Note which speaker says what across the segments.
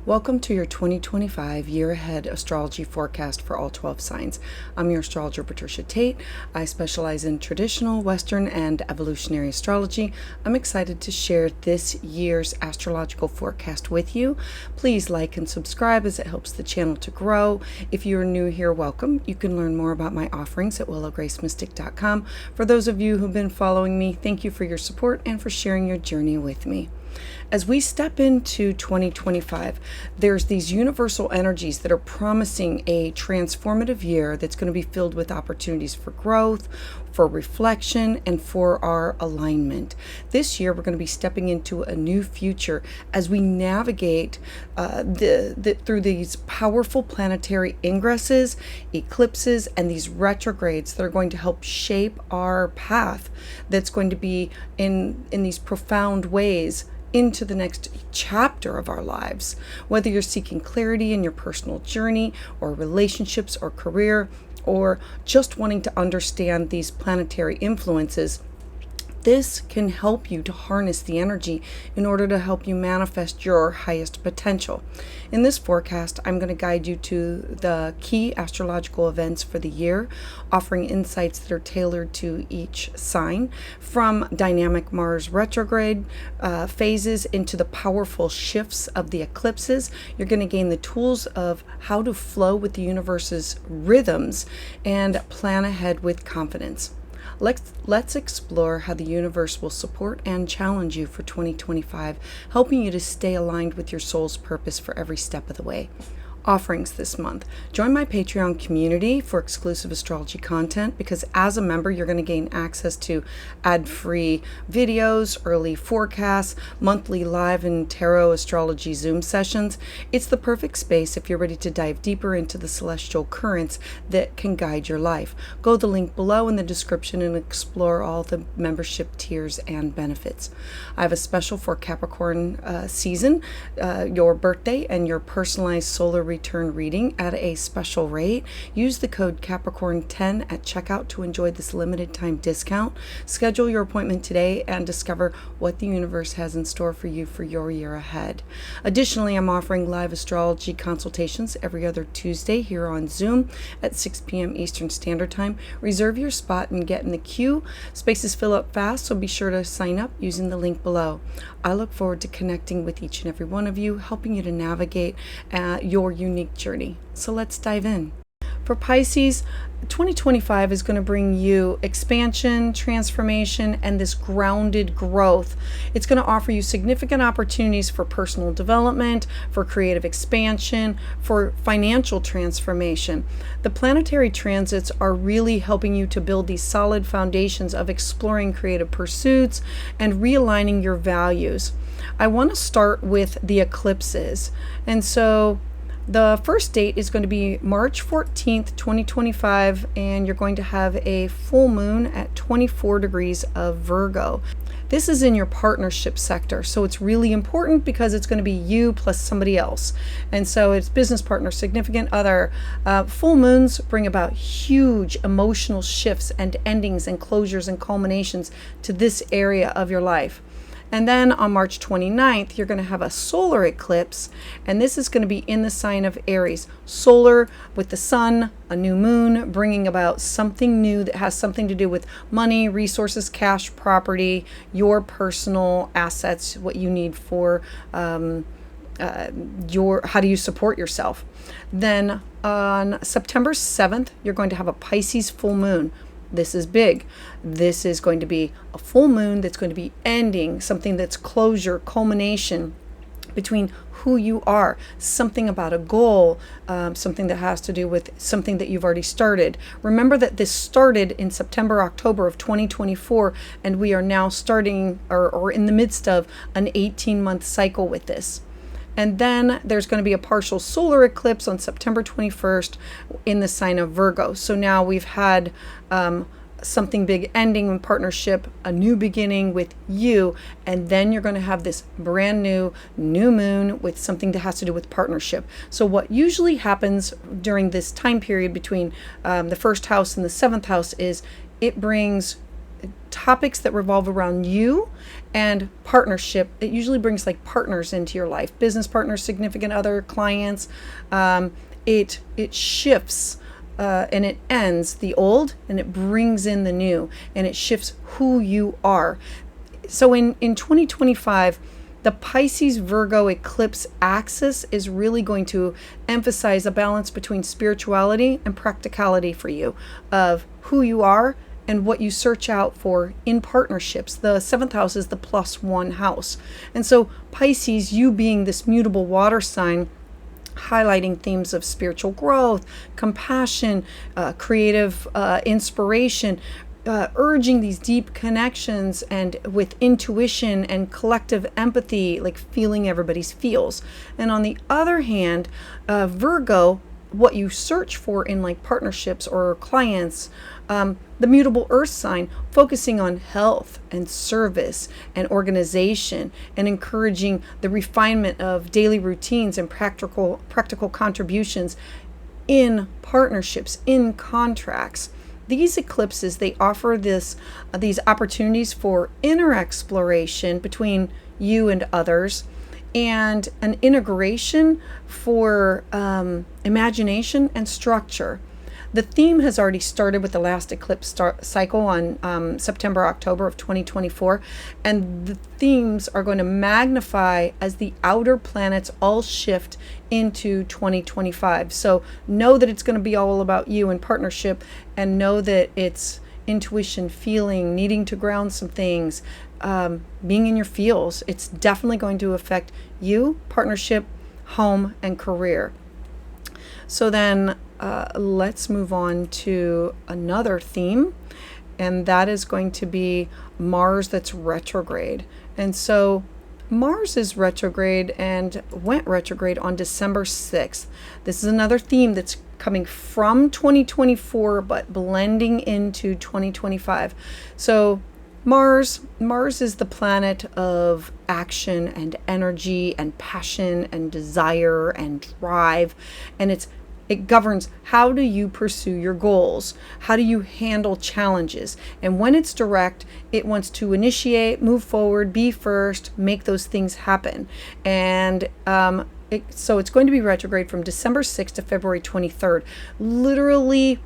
Speaker 1: Welcome to your 2025 year ahead astrology forecast for all 12 signs. I'm your astrologer, Patricia Tate. I specialize in traditional, Western, and evolutionary astrology. I'm excited to share this year's astrological forecast with you. Please like and subscribe as it helps the channel to grow. If you're new here, welcome. You can learn more about my offerings at willowgracemystic.com. For those of you who've been following me, thank you for your support and for sharing your journey with me. As we step into 2025, there's these universal energies that are promising a transformative year that's going to be filled with opportunities for growth, for reflection, and for our alignment. This year, we're going to be stepping into a new future as we navigate through these powerful planetary ingresses, eclipses, and these retrogrades that are going to help shape our path that's going to be in these profound ways into the next chapter of our lives. Whether you're seeking clarity in your personal journey or relationships or career, or just wanting to understand these planetary influences, this can help you to harness the energy in order to help you manifest your highest potential. In this forecast, I'm going to guide you to the key astrological events for the year, offering insights that are tailored to each sign, from dynamic Mars retrograde phases into the powerful shifts of the eclipses. You're going to gain the tools of how to flow with the universe's rhythms and plan ahead with confidence. Let's explore how the universe will support and challenge you for 2025, helping you to stay aligned with your soul's purpose for every step of the way. Offerings this month. Join my Patreon community for exclusive astrology content, because as a member, you're going to gain access to ad-free videos, early forecasts, monthly live and tarot astrology Zoom sessions. It's the perfect space if you're ready to dive deeper into the celestial currents that can guide your life. Go to the link below in the description and explore all the membership tiers and benefits. I have a special for Capricorn season, your birthday and your personalized solar return reading at a special rate. Use the code Capricorn10 at checkout to enjoy this limited time discount. Schedule your appointment today and discover what the universe has in store for you for your year ahead. Additionally, I'm offering live astrology consultations every other Tuesday here on Zoom at 6 p.m. Eastern Standard Time. Reserve your spot and get in the queue. Spaces fill up fast, so be sure to sign up using the link below. I look forward to connecting with each and every one of you, helping you to navigate your unique journey. So let's dive in. For Pisces, 2025 is going to bring you expansion, transformation, and this grounded growth. It's going to offer you significant opportunities for personal development, for creative expansion, for financial transformation. The planetary transits are really helping you to build these solid foundations of exploring creative pursuits and realigning your values. I want to start with the eclipses. And so the first date is going to be March 14th, 2025, and you're going to have a full moon at 24 degrees of Virgo. This is in your partnership sector, so it's really important because it's going to be you plus somebody else. And so it's business partner, significant other. Full moons bring about huge emotional shifts and endings and closures and culminations to this area of your life. And then on March 29th, you're going to have a solar eclipse, and this is going to be in the sign of Aries. Solar with the sun, a new moon, bringing about something new that has something to do with money, resources, cash, property, your personal assets, what you need for how do you support yourself. Then on September 7th, you're going to have a Pisces full moon. This is big. This is going to be a full moon that's going to be ending something that's closure, culmination between who you are, something about a goal, something that has to do with something that you've already started. Remember that this started in September, October of 2024, and we are now starting or in the midst of an 18-month cycle with this. And then there's going to be a partial solar eclipse on September 21st in the sign of Virgo. So now we've had something big ending in partnership, a new beginning with you, and then you're going to have this brand new moon with something that has to do with partnership. So what usually happens during this time period between the first house and the seventh house is it brings topics that revolve around you And partnership, it usually brings like partners into your life, business partners, significant other, clients. It shifts and it ends the old and it brings in the new, and it shifts who you are. So in 2025, the Pisces Virgo eclipse axis is really going to emphasize a balance between spirituality and practicality for you, of who you are and what you search out for in partnerships. The seventh house is the +1 house. And so Pisces, you being this mutable water sign, highlighting themes of spiritual growth, compassion, creative inspiration, urging these deep connections and with intuition and collective empathy, like feeling everybody's feels. And on the other hand, Virgo, what you search for in like partnerships or clients, the mutable earth sign, focusing on health and service and organization and encouraging the refinement of daily routines and practical contributions in partnerships, in contracts. These eclipses, they offer these opportunities for inner exploration between you and others, and an integration for imagination and structure. The theme has already started with the last eclipse cycle on September, October of 2024, and the themes are going to magnify as the outer planets all shift into 2025. So know that it's going to be all about you in partnership, and know that it's intuition, feeling, needing to ground some things, being in your feels. It's definitely going to affect you, partnership, home, and career. So then let's move on to another theme, and that is going to be Mars that's retrograde. And so Mars is retrograde and went retrograde on December 6th. This is another theme that's coming from 2024 but blending into 2025. So Mars is the planet of action and energy and passion and desire and drive, and it governs how do you pursue your goals, how do you handle challenges. And when it's direct, it wants to initiate, move forward, be first, make those things happen. And so it's going to be retrograde from December 6th to February 23rd, literally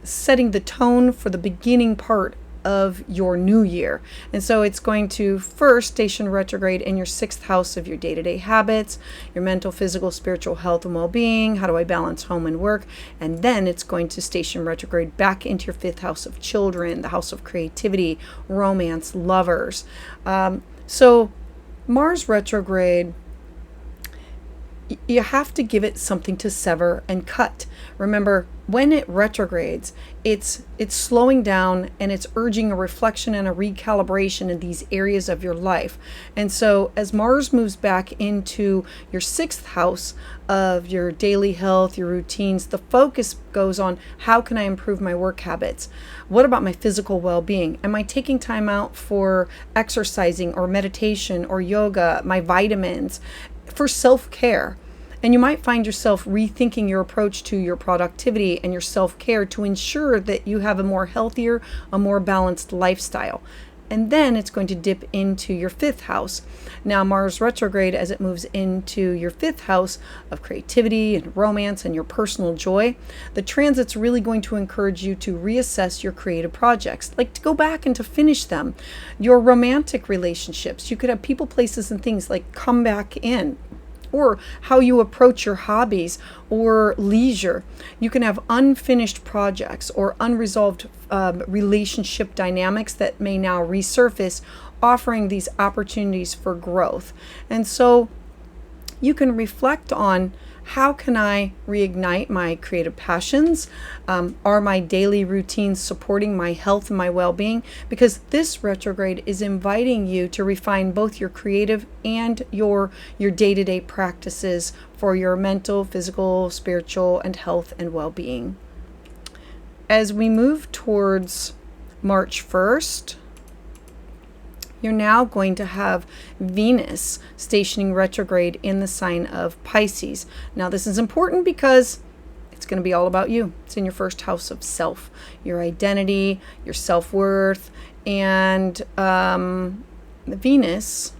Speaker 1: setting the tone for the beginning part of your new year. And so it's going to first station retrograde in your 6th house of your day-to-day habits, your mental, physical, spiritual health and well-being. How do I balance home and work? And then it's going to station retrograde back into your 5th house of children, the house of creativity, romance, lovers. So Mars retrograde, you have to give it something to sever and cut. Remember, when it retrogrades, it's slowing down, and it's urging a reflection and a recalibration in these areas of your life. And so as Mars moves back into your 6th house of your daily health, your routines, the focus goes on, how can I improve my work habits? What about my physical well-being? Am I taking time out for exercising or meditation or yoga, my vitamins, for self-care? And you might find yourself rethinking your approach to your productivity and your self-care to ensure that you have a more healthier, a more balanced lifestyle. And then it's going to dip into your 5th house. Now Mars retrograde, as it moves into your 5th house of creativity and romance and your personal joy, the transit's really going to encourage you to reassess your creative projects, like to go back and to finish them. Your romantic relationships, you could have people, places, and things like come back in. Or how you approach your hobbies or leisure. You can have unfinished projects or unresolved relationship dynamics that may now resurface, offering these opportunities for growth. And so you can reflect on, how can I reignite my creative passions? Are my daily routines supporting my health and my well-being? Because this retrograde is inviting you to refine both your creative and your day-to-day practices for your mental, physical, spiritual, and health and well-being. As we move towards March 1st, you're now going to have Venus stationing retrograde in the sign of Pisces. Now this is important because it's going to be all about you. It's in your 1st house of self, your identity, your self-worth, and Venus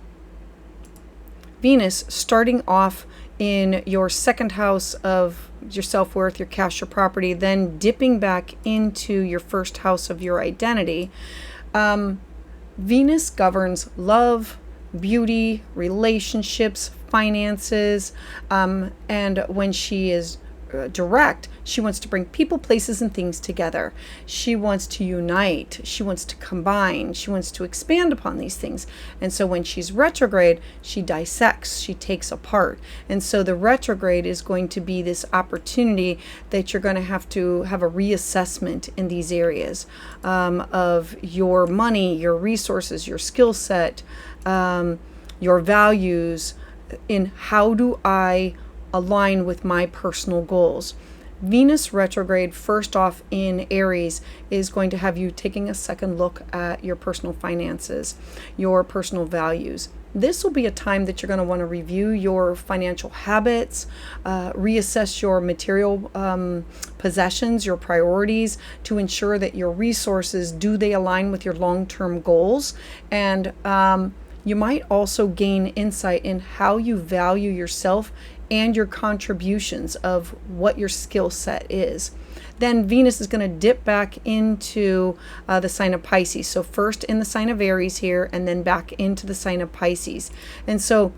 Speaker 1: starting off in your second house of your self-worth, your cash, your property, then dipping back into your first house of your identity. Venus governs love, beauty, relationships, finances, and when she is direct, she wants to bring people, places, and things together. She wants to unite. She wants to combine. She wants to expand upon these things. And so when she's retrograde, she dissects, she takes apart. And so the retrograde is going to be this opportunity that you're going to have a reassessment in these areas of your money, your resources, your skill set, your values, in how do I align with my personal goals. Venus retrograde, first off in Aries, is going to have you taking a second look at your personal finances, your personal values. This will be a time that you're going to want to review your financial habits, reassess your material possessions, your priorities, to ensure that your resources, do they align with your long-term goals? And you might also gain insight in how you value yourself and your contributions of what your skill set is. Then Venus is going to dip back into the sign of Pisces. So first in the sign of Aries here, and then back into the sign of Pisces. And so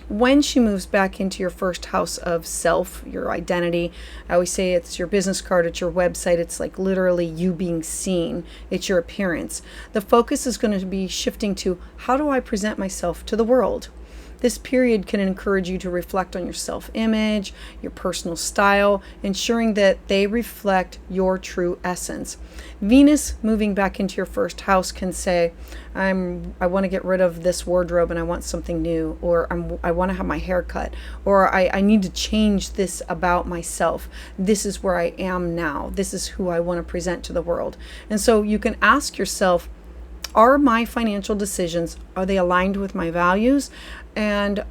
Speaker 1: when she moves back into your first house of self, your identity, I always say it's your business card, it's your website, it's like literally you being seen, it's your appearance. The focus is going to be shifting to, how do I present myself to the world? This period can encourage you to reflect on your self-image, your personal style, ensuring that they reflect your true essence. Venus moving back into your first house can say, I want to get rid of this wardrobe and I want something new, or I want to have my hair cut, or I need to change this about myself. This is where I am now. This is who I want to present to the world. And so you can ask yourself, are my financial decisions, are they aligned with my values? And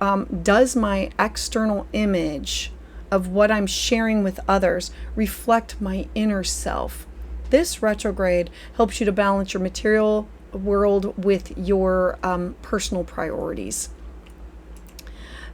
Speaker 1: does my external image of what I'm sharing with others reflect my inner self? This retrograde helps you to balance your material world with your personal priorities.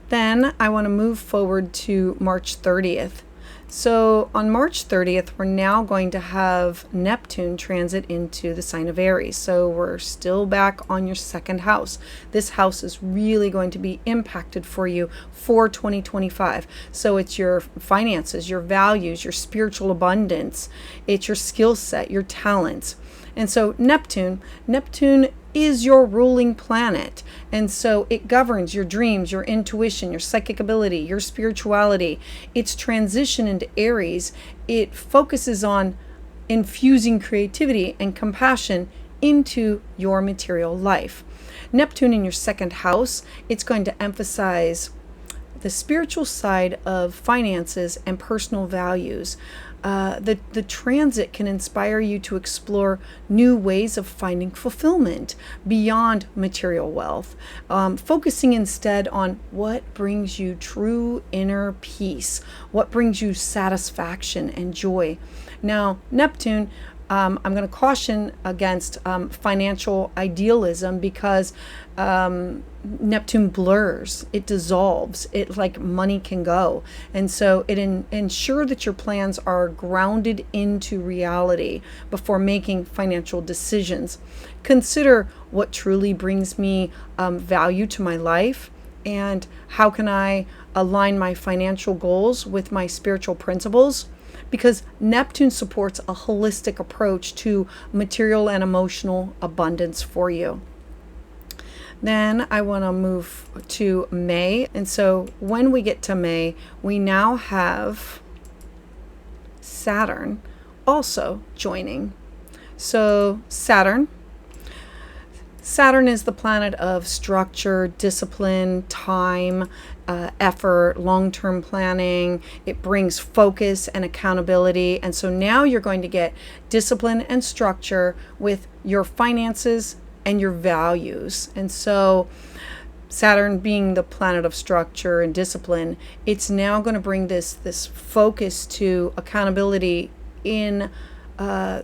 Speaker 1: Then I want to move forward to March 30th. So on March 30th, we're now going to have Neptune transit into the sign of Aries. So we're still back on your second house. This house is really going to be impacted for you for 2025. So it's your finances, your values, your spiritual abundance, it's your skill set, your talents. And so Neptune is your ruling planet. And so it governs your dreams, your intuition, your psychic ability, your spirituality. Its transition into Aries, it focuses on infusing creativity and compassion into your material life. Neptune in your second house, it's going to emphasize the spiritual side of finances and personal values. The transit can inspire you to explore new ways of finding fulfillment beyond material wealth, focusing instead on what brings you true inner peace, what brings you satisfaction and joy. Now, Neptune, I'm going to caution against financial idealism, because Neptune blurs, it dissolves, it like money can go. And so it ensure that your plans are grounded into reality before making financial decisions. Consider what truly brings me value to my life, and how can I align my financial goals with my spiritual principles. Because Neptune supports a holistic approach to material and emotional abundance for you. Then I want to move to May. And so when we get to May, we now have Saturn also joining. So Saturn is the planet of structure, discipline, time, effort, long-term planning. It brings focus and accountability. And so now you're going to get discipline and structure with your finances and your values. And so Saturn being the planet of structure and discipline, it's now going to bring this focus to accountability in the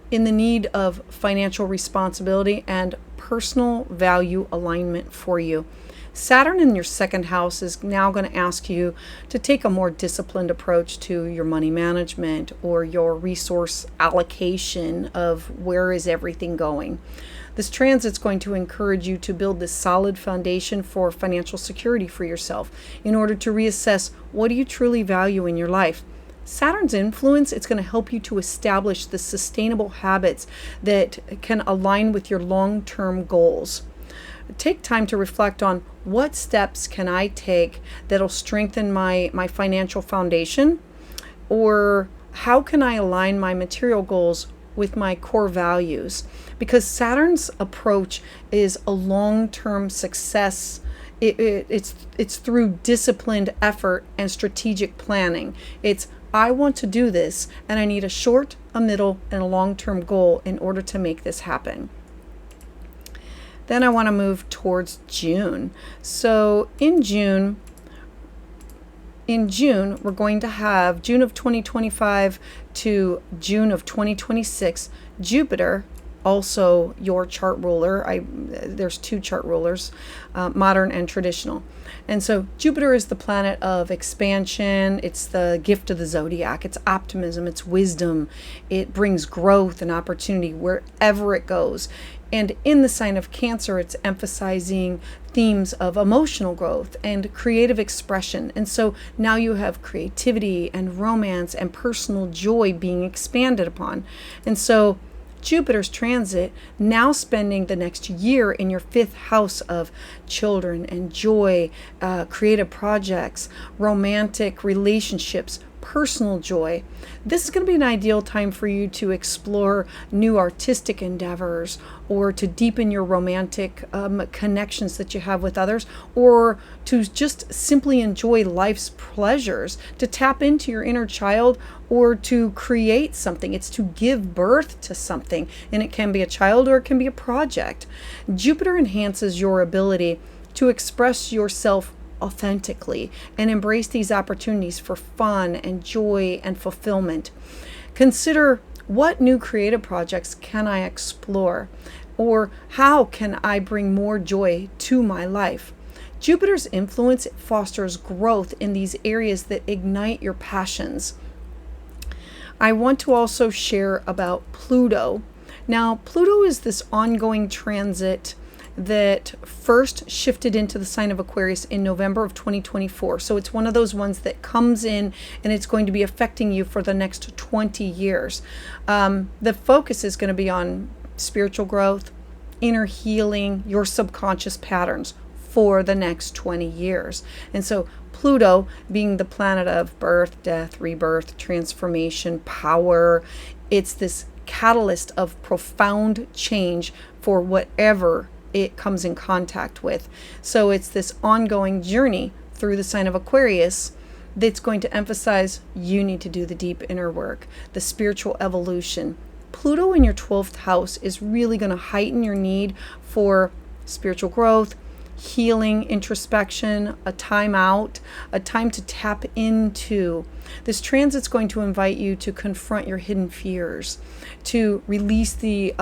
Speaker 1: need of financial responsibility and personal value alignment for you. Saturn in your second house is now going to ask you to take a more disciplined approach to your money management or your resource allocation of where is everything going. This transit's going to encourage you to build this solid foundation for financial security for yourself in order to reassess what do you truly value in your life. Saturn's influence, it's going to help you to establish the sustainable habits that can align with your long-term goals. Take time to reflect on what steps can I take that'll strengthen my financial foundation, or how can I align my material goals with my core values, because Saturn's approach is a long-term success. It's through disciplined effort and strategic planning. It's I want to do this, and I need a short, a middle, and a long-term goal in order to make this happen. Then I want to move towards June. So in June, we're going to have June of 2025 to June of 2026, Jupiter, also your chart ruler. There's two chart rulers, modern and traditional. And so Jupiter is the planet of expansion. It's the gift of the zodiac. It's optimism. It's wisdom. It brings growth and opportunity wherever it goes. And in the sign of Cancer, it's emphasizing themes of emotional growth and creative expression. And so now you have creativity and romance and personal joy being expanded upon. And so Jupiter's transit, now spending the next year in your fifth house of children and joy, creative projects, romantic relationships, personal joy. This is going to be an ideal time for you to explore new artistic endeavors, or to deepen your romantic connections that you have with others, or to just simply enjoy life's pleasures, to tap into your inner child, or to create something. It's to give birth to something, and it can be a child or it can be a project. Jupiter enhances your ability to express yourself authentically and embrace these opportunities for fun and joy and fulfillment. Consider, what new creative projects can I explore, or how can I bring more joy to my life? Jupiter's influence fosters growth in these areas that ignite your passions. I want to also share about Pluto. Now, Pluto is this ongoing transit that first shifted into the sign of Aquarius in November of 2024. So it's one of those ones that comes in and it's going to be affecting you for the next 20 years. The focus is going to be on spiritual growth, inner healing, your subconscious patterns for the next 20 years. And so Pluto, being the planet of birth, death, rebirth, transformation, power, it's this catalyst of profound change for whatever it comes in contact with. So it's this ongoing journey through the sign of Aquarius that's going to emphasize you need to do the deep inner work, the spiritual evolution. Pluto in your 12th house is really going to heighten your need for spiritual growth, healing, introspection, a time out, a time to tap into. This transit's going to invite you to confront your hidden fears, to release the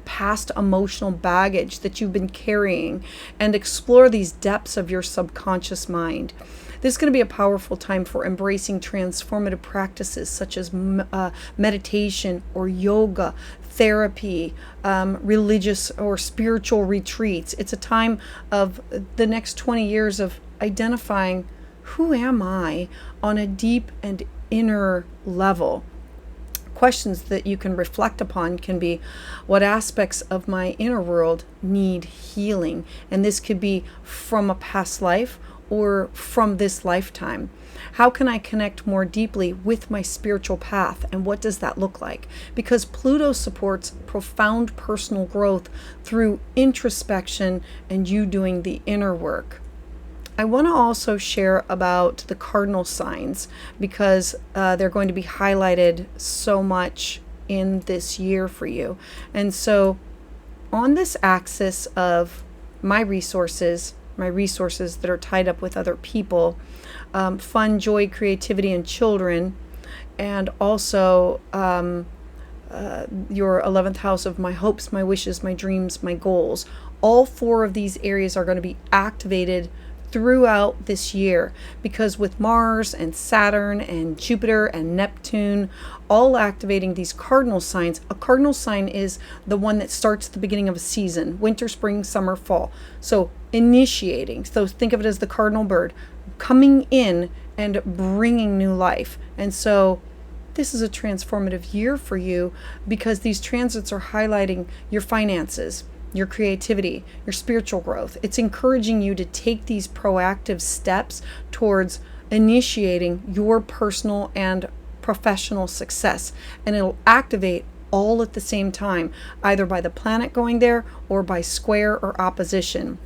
Speaker 1: past emotional baggage that you've been carrying, and explore these depths of your subconscious mind. This is going to be a powerful time for embracing transformative practices such as meditation or yoga, therapy, religious or spiritual retreats. It's a time of the next 20 years of identifying, who am I on a deep and inner level? Questions that you can reflect upon can be, what aspects of my inner world need healing? And this could be from a past life or from this lifetime. How can I connect more deeply with my spiritual path, and what does that look like? Because Pluto supports profound personal growth through introspection and you doing the inner work. I want to also share about the cardinal signs, because they're going to be highlighted so much in this year for you. And so on this axis of my resources that are tied up with other people, fun, joy, creativity, and children, and also your 11th house of my hopes, my wishes, my dreams, my goals. All four of these areas are going to be activated throughout this year, because with Mars and Saturn and Jupiter and Neptune all activating these cardinal signs. A cardinal sign is the one that starts at the beginning of a season: winter, spring, summer, fall. So initiating, so think of it as the cardinal bird coming in and bringing new life. And so this is a transformative year for you, because these transits are highlighting your finances, your creativity, your spiritual growth. It's encouraging you to take these proactive steps towards initiating your personal and professional success. And it'll activate all at the same time, either by the planet going there or by square or opposition.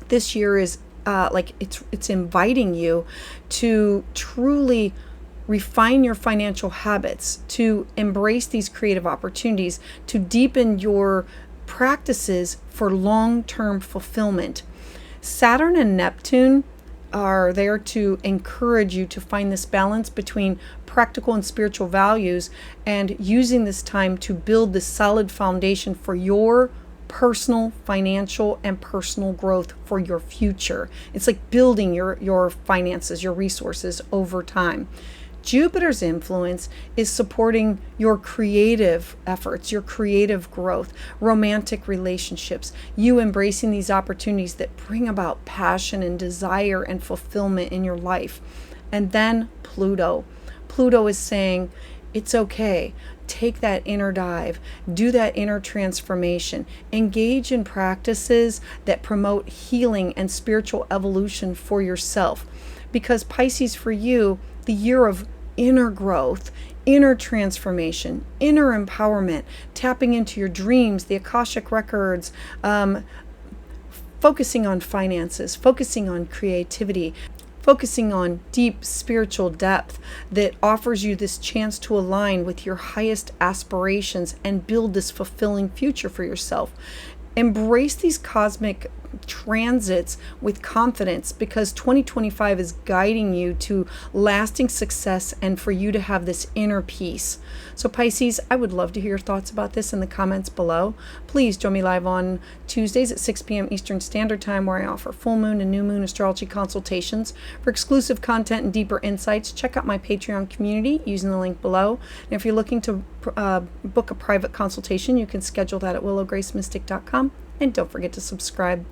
Speaker 1: This year is it's inviting you to truly refine your financial habits, to embrace these creative opportunities, to deepen your practices for long-term fulfillment. Saturn and Neptune are there to encourage you to find this balance between practical and spiritual values, and using this time to build this solid foundation for your personal, financial, and personal growth for your future. It's like building your finances, your resources over time. Jupiter's influence is supporting your creative efforts, your creative growth, romantic relationships, you embracing these opportunities that bring about passion and desire and fulfillment in your life. And then Pluto. Pluto is saying, it's okay. Take that inner dive, do that inner transformation, engage in practices that promote healing and spiritual evolution for yourself. Because Pisces, for you, the year of inner growth, inner transformation, inner empowerment, tapping into your dreams, the Akashic records, focusing on finances, focusing on creativity, focusing on deep spiritual depth that offers you this chance to align with your highest aspirations and build this fulfilling future for yourself. Embrace these cosmic transits with confidence, because 2025 is guiding you to lasting success and for you to have this inner peace. So Pisces, I would love to hear your thoughts about this in the comments below. Please join me live on Tuesdays at 6 p.m. Eastern Standard Time, where I offer full moon and new moon astrology consultations. For exclusive content and deeper insights, check out my Patreon community using the link below. And if you're looking to book a private consultation, you can schedule that at willowgracemystic.com. And don't forget to subscribe.